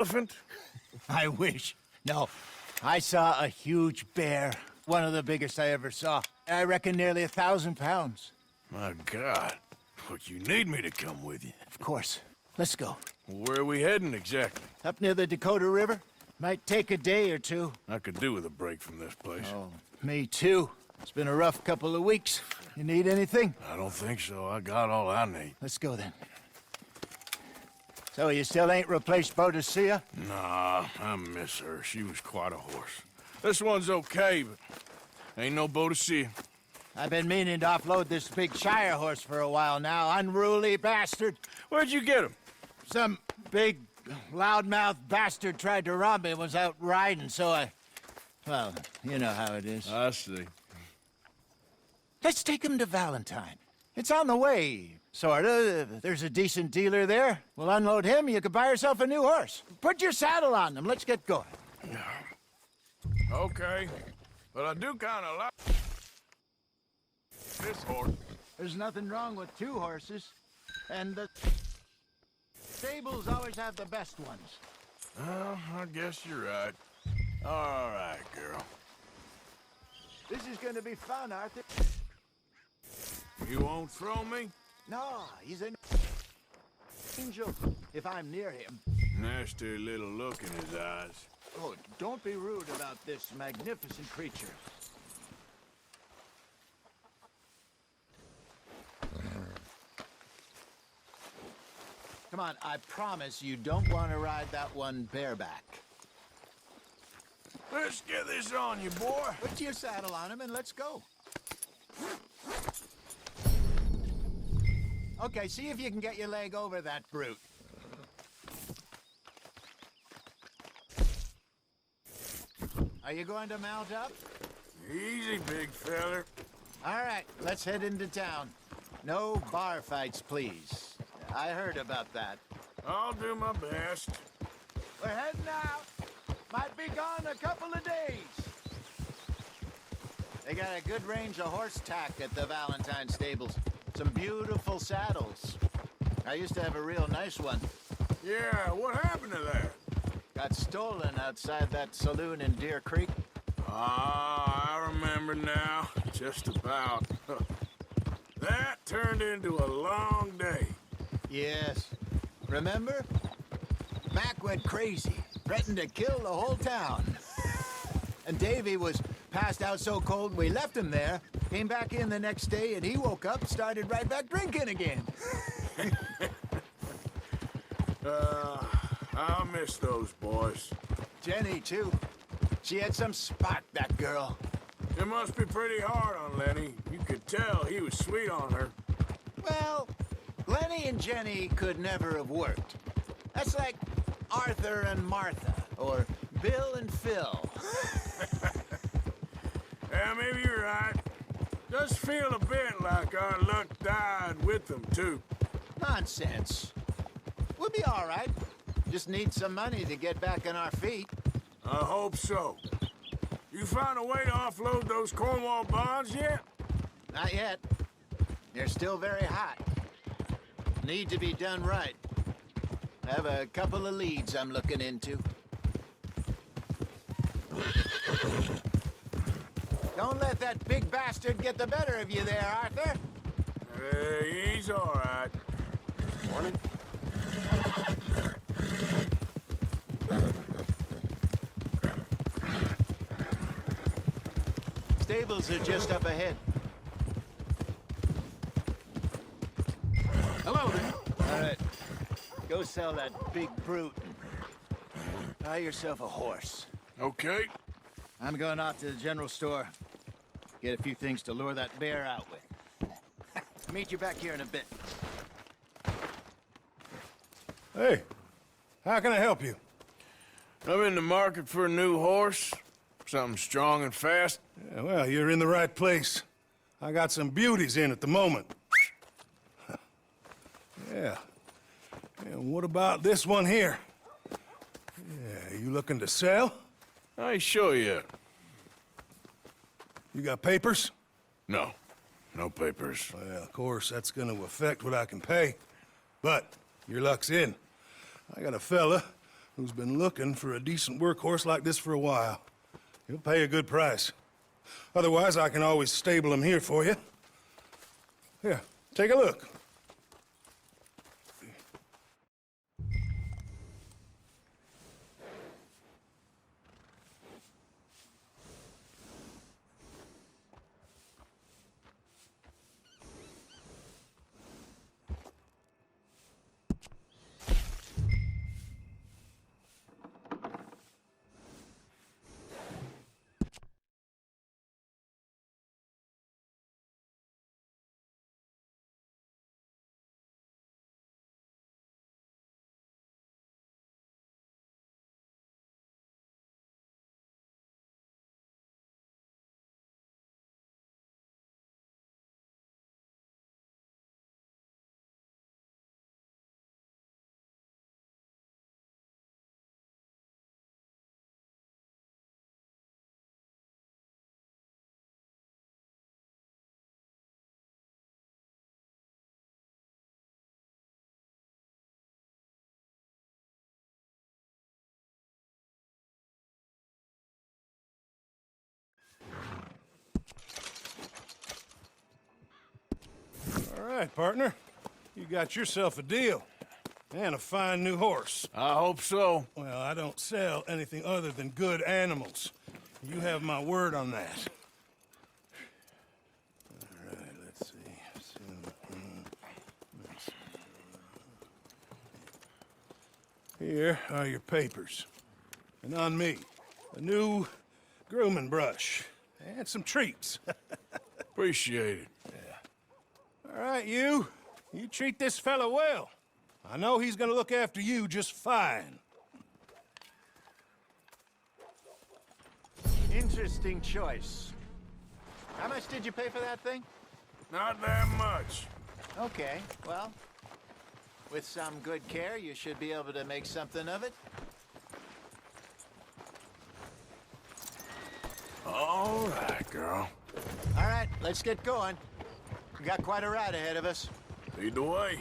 elephant? I wish. No, I saw a huge bear. One of the biggest I ever saw. I reckon nearly 1,000 pounds. My God. But you need me to come with you. Of course. Let's go. Where are we heading exactly? Up near the Dakota River. Might take a day or two. I could do with a break from this place. Oh, me too. It's been a rough couple of weeks. You need anything? I don't think so. I got all I need. Let's go then. So you still ain't replaced Boadicea? Nah, I miss her. She was quite a horse. This one's okay, but ain't no Boadicea. I've been meaning to offload this big Shire horse for a while now. Unruly bastard. Where'd you get him? Some big, loudmouth bastard tried to rob me and was out riding, so I... Well, you know how it is. I see. Let's take him to Valentine. It's on the way, sorta. There's a decent dealer there. We'll unload him, you can buy yourself a new horse. Put your saddle on them, let's get going. Okay, but I do kinda like this horse. There's nothing wrong with two horses, and the stables always have the best ones. Well, I guess you're right. All right, girl. This is gonna be fun, Arthur. You won't throw me? No, he's an angel, if I'm near him. Nasty little look in his eyes. Oh, don't be rude about this magnificent creature. Come on, I promise you don't want to ride that one bareback. Let's get this on you, boy. Put your saddle on him and let's go. Okay, see if you can get your leg over that brute. Are you going to mount up? Easy, big feller. All right, let's head into town. No bar fights, please. I heard about that. I'll do my best. We're heading out. Might be gone a couple of days. They got a good range of horse tack at the Valentine stables. Some beautiful saddles. I used to have a real nice one. Yeah, what happened to that? Got stolen outside that saloon in Deer Creek. Ah, I remember now. Just about. That turned into a long day. Yes. Remember? Mac went crazy, threatened to kill the whole town. And Davy was passed out so cold we left him there, came back in the next day, and he woke up, started right back drinking again. I'll miss those boys. Jenny, too. She had some spot, that girl. It must be pretty hard on Lenny. You could tell he was sweet on her. Well, Lenny and Jenny could never have worked. That's like Arthur and Martha, or Bill and Phil. Yeah, maybe you're right. Does feel a bit like our luck died with them, too. Nonsense. We'll be all right. Just need some money to get back on our feet. I hope so. You found a way to offload those Cornwall bonds yet? Not yet. They're still very hot. Need to be done right. I have a couple of leads I'm looking into. Don't let that big bastard get the better of you there, Arthur. He's all right. Morning. Stables are just up ahead. Hello there. All right. Go sell that big brute and buy yourself a horse. Okay. I'm going off to the general store. Get a few things to lure that bear out with. Meet you back here in a bit. Hey, how can I help you? I'm in the market for a new horse. Something strong and fast. Yeah, well, you're in the right place. I got some beauties in at the moment. Yeah. And what about this one here? Yeah, you looking to sell? I ain't sure yet. You got papers? No. No papers. Well, of course, that's gonna affect what I can pay. But your luck's in. I got a fella who's been looking for a decent workhorse like this for a while. He'll pay a good price. Otherwise, I can always stable him here for you. Here, take a look. All right, partner. You got yourself a deal. And a fine new horse. I hope so. Well, I don't sell anything other than good animals. You have my word on that. All right, let's see. Here are your papers. And on me, a new grooming brush. And some treats. Appreciate it. All right, you treat this fella well. I know he's gonna look after you just fine. Interesting choice. How much did you pay for that thing? Not that much. Okay, well, with some good care, you should be able to make something of it. All right, girl. All right, let's get going. We got quite a ride ahead of us. Lead the way.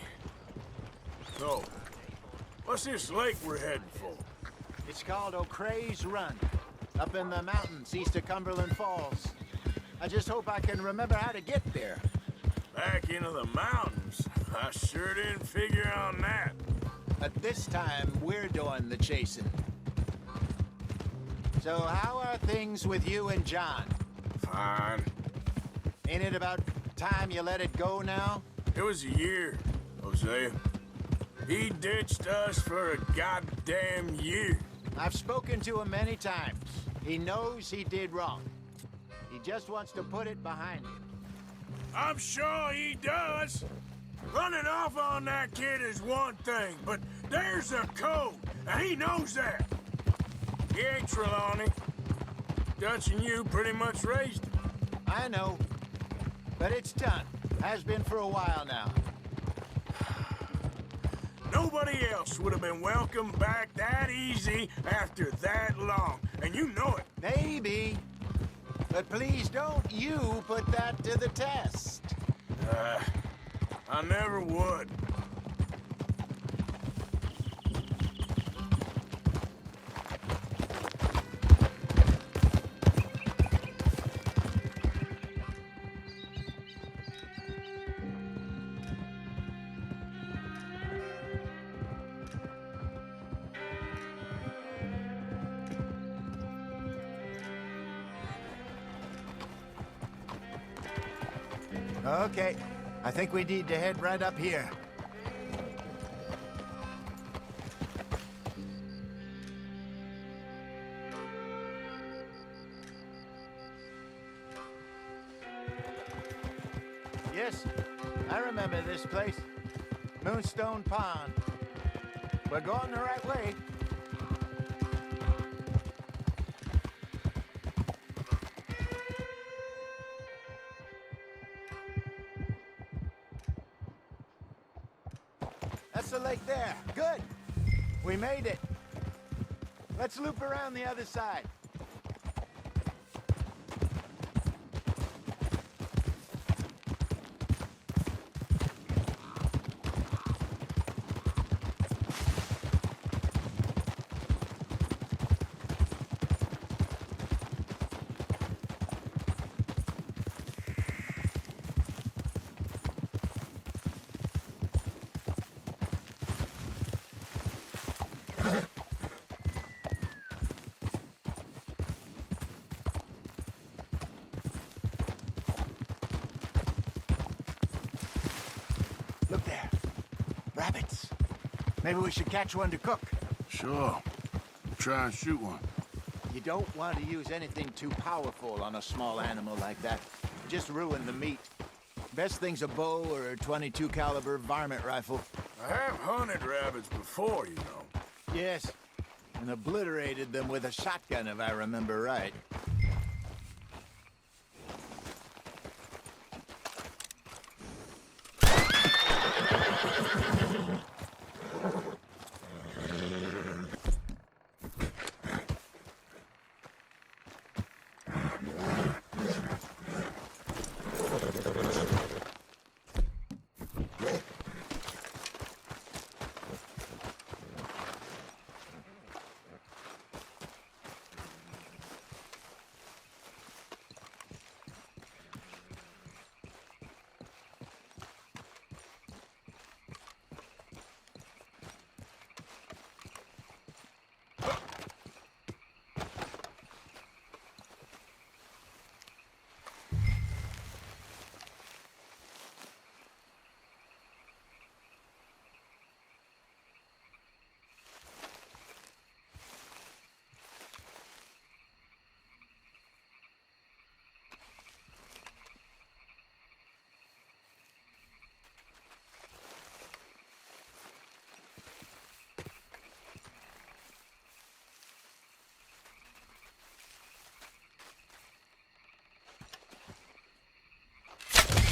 So, what's this lake we're heading for? It's called O'Creagh's Run, up in the mountains east of Cumberland Falls. I just hope I can remember how to get there. Back into the mountains? I sure didn't figure on that. But this time, we're doing the chasing. So how are things with you and John? Fine. Ain't it about time you let it go now? It was a year, Hosea. He ditched us for a goddamn year. I've spoken to him many times. He knows he did wrong. He just wants to put it behind him. I'm sure he does. Running off on that kid is one thing, but there's a code, and he knows that. He ain't Trelawney. Dutch and you pretty much raised him. I know, but it's done. Has been for a while now. Nobody else would have been welcomed back that easy after that long, and you know it. Maybe. But please don't you put that to the test. I never would. Okay, I think we need to head right up here. Yes, I remember this place. Moonstone Pond. We're going the right way. That's the lake there. Good. We made it. Let's loop around the other side. rabbits. Maybe we should catch one to cook. Sure. Try and shoot one. You don't want to use anything too powerful on a small animal like that. Just ruin the meat. Best thing's a bow or a .22 caliber varmint rifle. I have hunted rabbits before, you know. Yes, and obliterated them with a shotgun, if I remember right.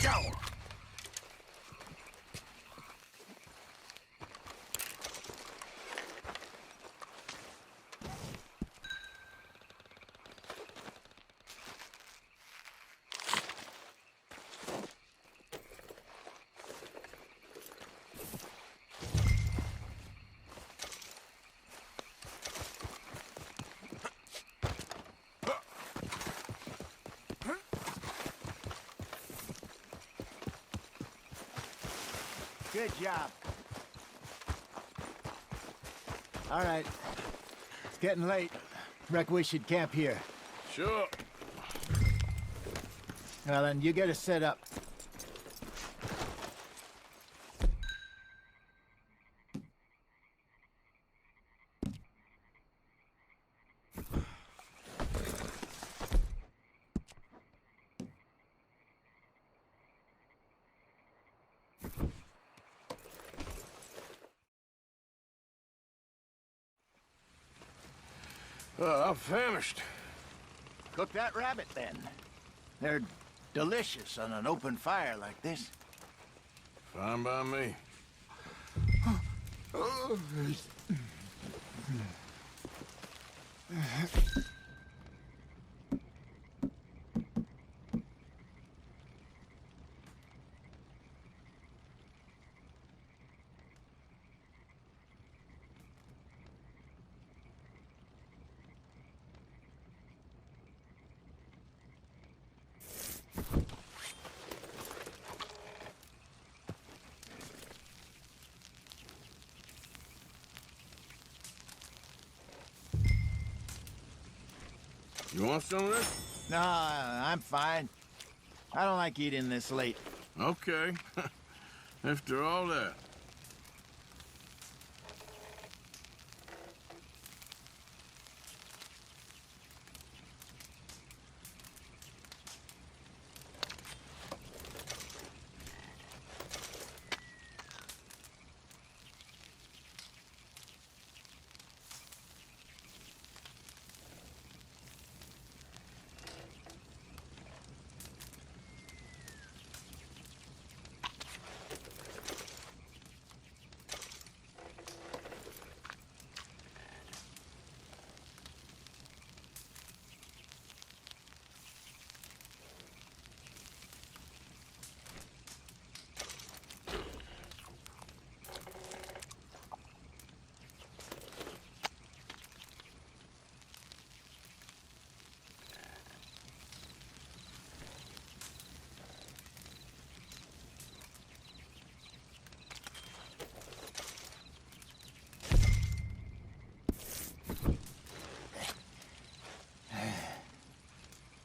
Shower. Good job. All right. It's getting late. Reckon we should camp here. Sure. Well, then, you get us set up. I'm famished. Cook that rabbit, then. They're delicious on an open fire like this. Fine by me. You want some of this? No, I'm fine. I don't like eating this late. Okay. After all that.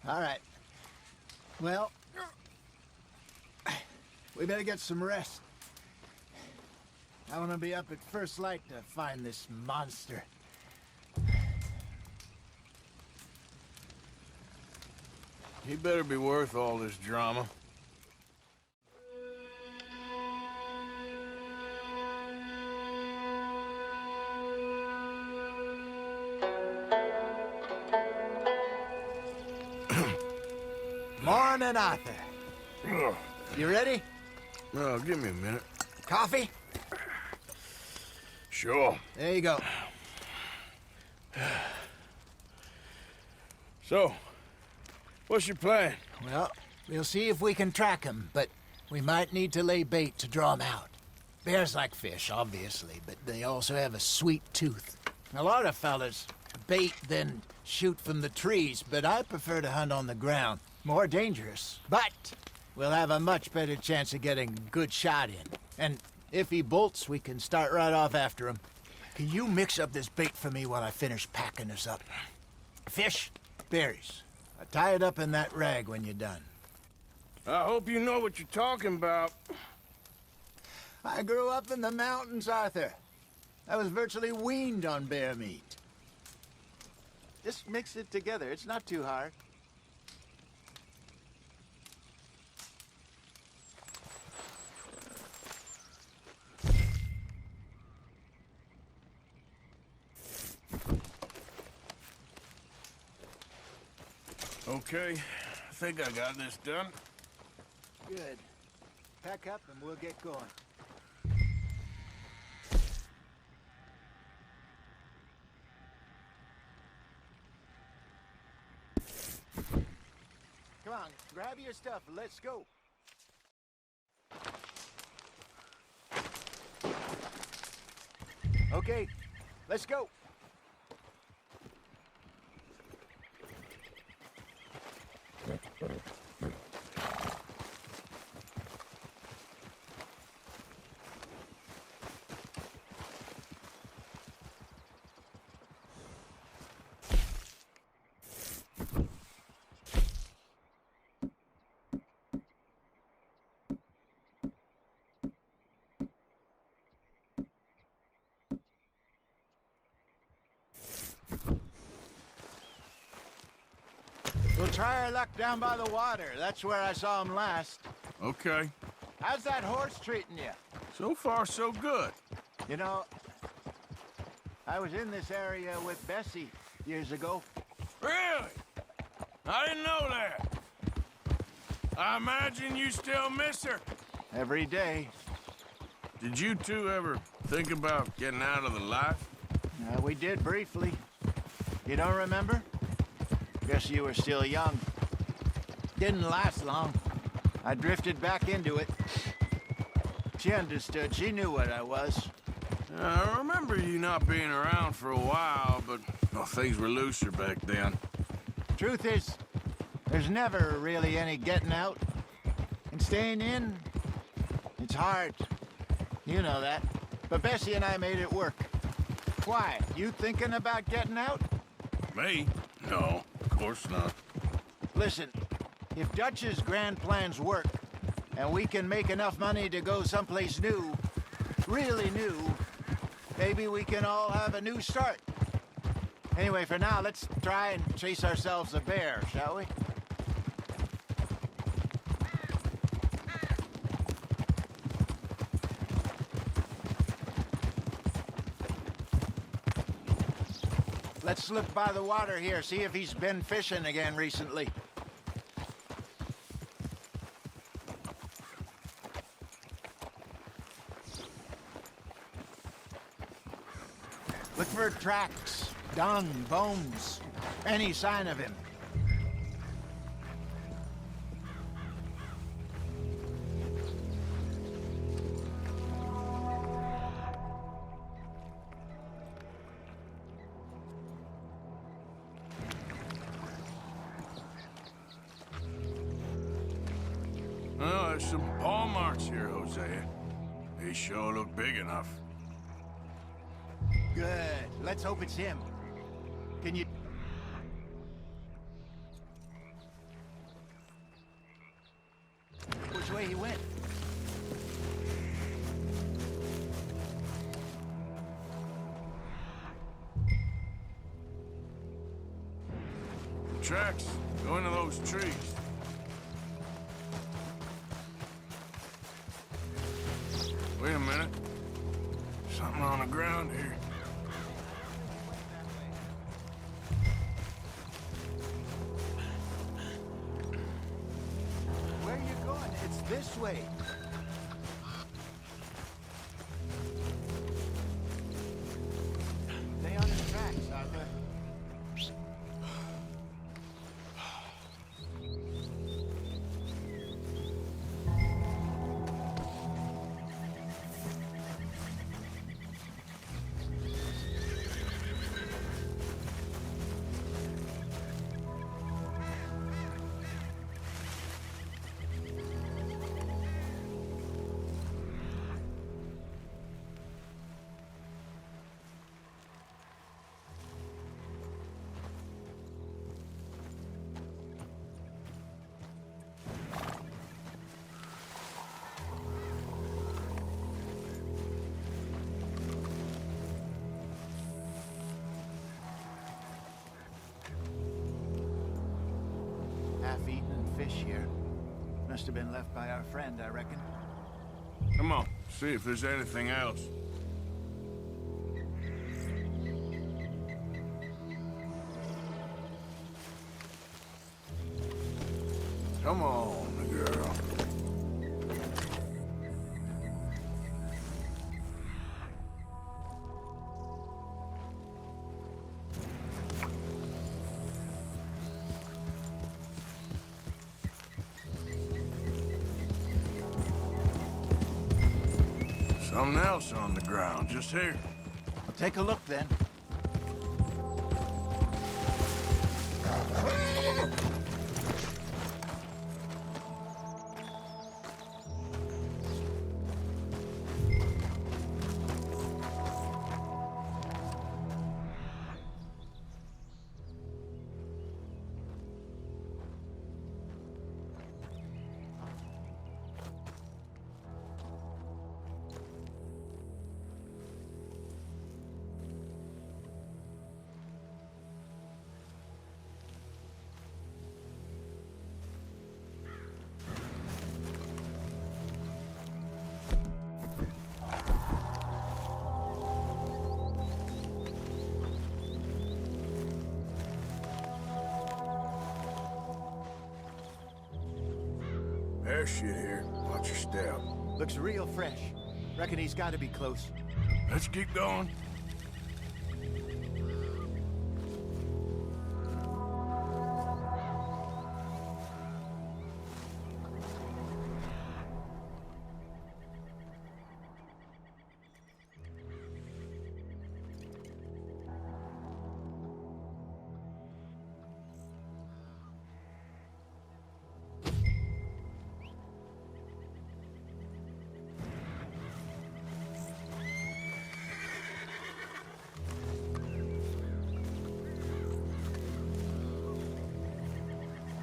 All right. Well, we better get some rest. I want to be up at first light to find this monster. He better be worth all this drama. Morning, Arthur. You ready? Oh, give me a minute. Coffee? Sure. There you go. So, what's your plan? Well, we'll see if we can track him, but we might need to lay bait to draw him out. Bears like fish, obviously, but they also have a sweet tooth. A lot of fellas bait, then shoot from the trees, but I prefer to hunt on the ground. More dangerous, but we'll have a much better chance of getting a good shot in. And if he bolts, we can start right off after him. Can you mix up this bait for me while I finish packing this up? Fish, berries. Tie it up in that rag when you're done. I hope you know what you're talking about. I grew up in the mountains, Arthur. I was virtually weaned on bear meat. Just mix it together. It's not too hard. Okay, I think I got this done. Good. Pack up and we'll get going. Come on, grab your stuff and let's go. Okay, let's go. We'll try our luck down by the water. That's where I saw him last. Okay. How's that horse treating you? So far, so good. You know, I was in this area with Bessie years ago. Really? I didn't know that. I imagine you still miss her. Every day. Did you two ever think about getting out of the life? We did briefly. You don't remember? Guess you were still young. Didn't last long. I drifted back into it. She understood. She knew what I was. I remember you not being around for a while, but well, things were looser back then. Truth is, there's never really any getting out. And staying in, it's hard. You know that. But Bessie and I made it work. Why? You thinking about getting out? Me? No, of course not. Listen, if Dutch's grand plans work, and we can make enough money to go someplace new, really new, maybe we can all have a new start. Anyway, for now, let's try and chase ourselves a bear, shall we? Let's slip by the water here, see if he's been fishing again recently. Look for tracks, dung, bones, any sign of him. Well, there's some paw marks here, Hosea. They sure look big enough. Good. Let's hope it's him. Can you... Which way he went? tracks go into those trees. Wait a minute. Something on the ground here. Where are you going? It's this way. Stay on the tracks, Arthur. Half-eaten fish here. Must have been left by our friend, I reckon. Come on, see if there's anything else. Come on, girl. Something else on the ground, just here. I'll take a look then. There's shit here. Watch your step. Looks real fresh. Reckon he's got to be close. Let's keep going.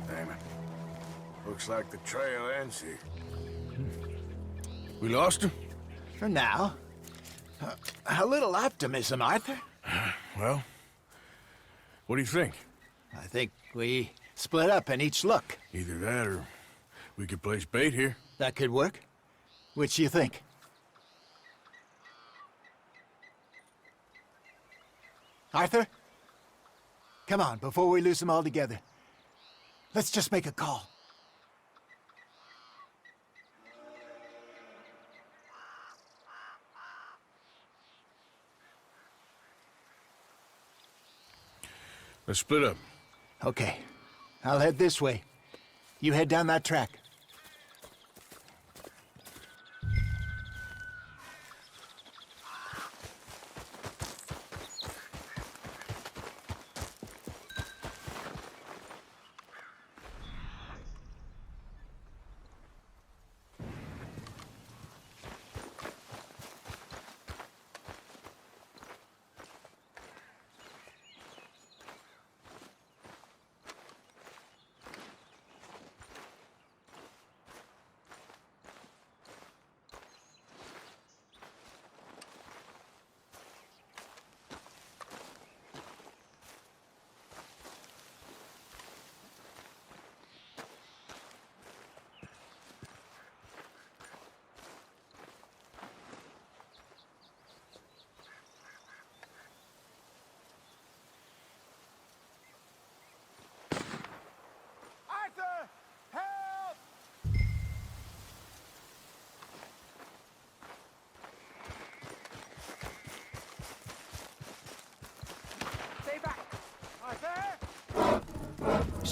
Damn it. Looks like the trail ends here. We lost him? For now. A little optimism, Arthur. Well, what do you think? I think we split up and each look. Either that or we could place bait here. That could work. Which do you think? Arthur? Come on, before we lose them all together. Let's just make a call. Let's split up. Okay. I'll head this way. You head down that track.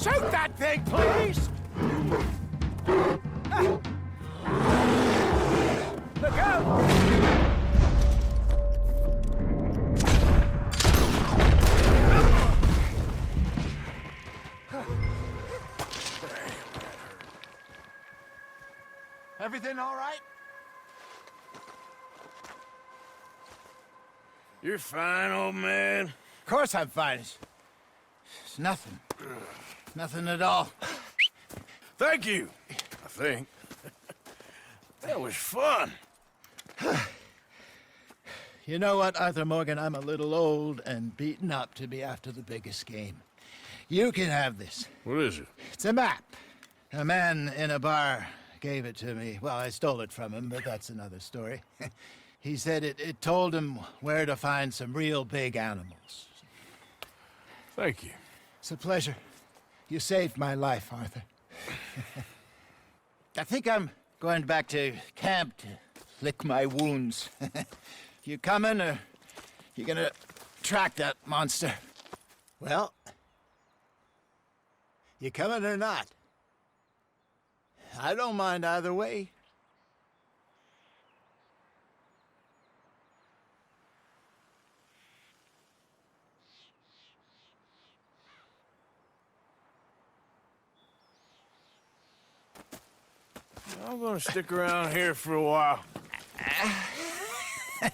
Shoot that thing, please! Look out! Everything all right? You're fine, old man. Of course I'm fine. It's nothing. Nothing at all. Thank you, I think. That was fun. You know what, Arthur Morgan? I'm a little old and beaten up to be after the biggest game. You can have this. What is it? It's a map. A man in a bar gave it to me. Well, I stole it from him, but that's another story. He said it told him where to find some real big animals. Thank you. It's a pleasure. You saved my life, Arthur. I think I'm going back to camp to lick my wounds. You coming, or you gonna track that monster? Well, you coming or not? I don't mind either way. I'm gonna stick around here for a while. All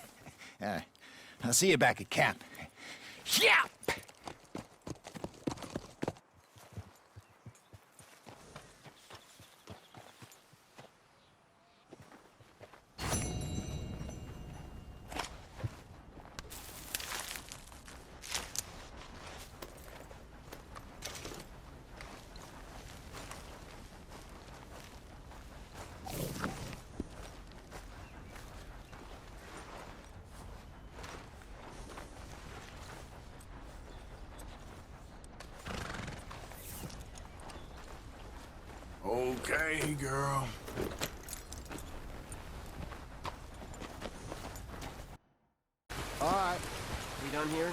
right. I'll see you back at camp. Yeah! Okay, girl. All right. We done here?